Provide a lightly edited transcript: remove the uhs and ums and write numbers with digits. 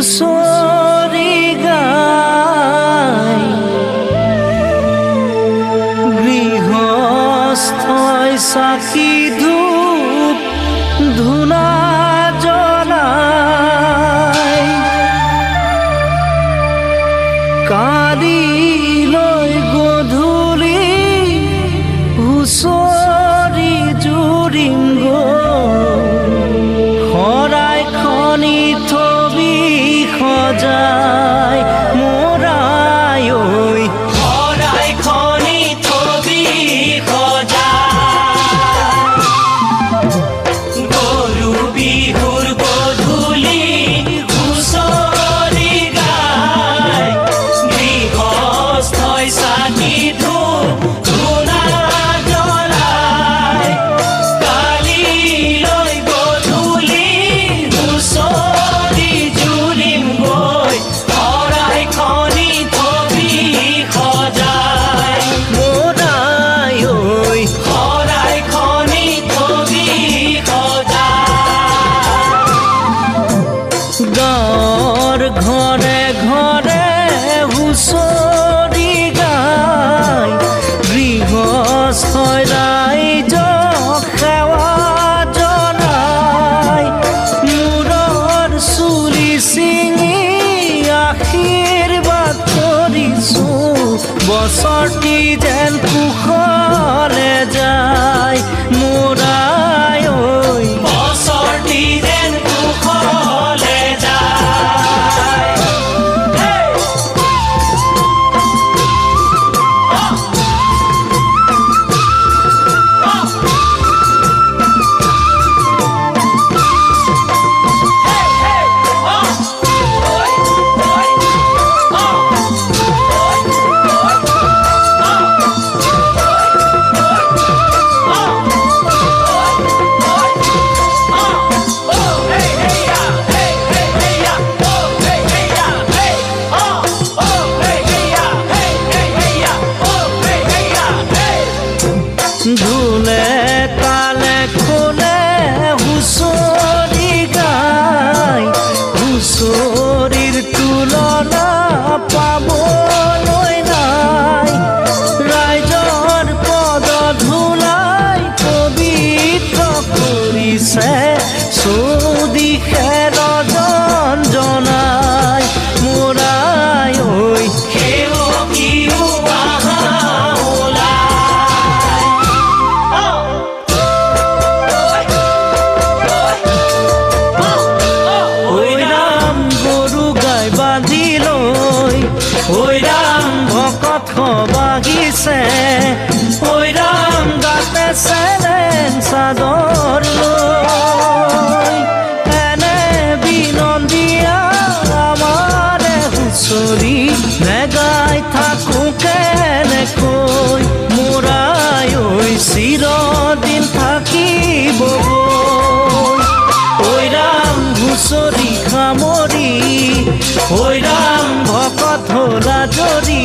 হুঁচৰি গাই গৃহস্থই চাকি ধূপ ধূনা জ্বলাই কালি লৈ গধূলি হুঁচৰি জুৰিম শৰাই খনি থবি সজাই মোৰাই ঐ শৰাই খনি থবি সজাই গৰু বিহুৰ গধূলি হুঁচৰি গাই গৃহস্থই চাকি ধূপ ধূনা জ্বলাই কালি লৈ গধূলি হুঁচৰি জুৰিম গৈ শৰাই খনি থবি সজাই মোৰাই ঐ শৰাই খনি থবি সজাই গাঁৱৰ ঘৰে ঘৰে হুঁচৰি গাই গৃহস্থই ৰাইজক সেৱা জনাই মূৰৰ চুলি ছিঙি আশীৰ্বাদ কৰিছোঁ বছৰটি যেন কুশলে যায় মোৰাই ঐ বছৰটি যেন কুশলে যায় ঢোলে তালে খোলে হুঁচৰি গাই হুঁচৰিৰ তুলনা পাবলৈ নাই ৰাইজৰ পদ ধূলাই পবিত্ৰ কৰিছে চৌদিশে ৰজন জনাই মোৰাই ঐ সেৱকীও আহা ঐ ৰাম ভকত বাগিছে ঐ ৰাম গাতে চেলেং চাদৰ লৈ এনে বিনন্দীয়া আমাৰে হুঁচৰি নেগাই থাকোঁ কেনেকৈ মোৰাই ঐ চিৰদিন থাকিব ঐ ৰাম হুঁচৰি সামৰি ঐ ৰাম ভকত হলা জৰি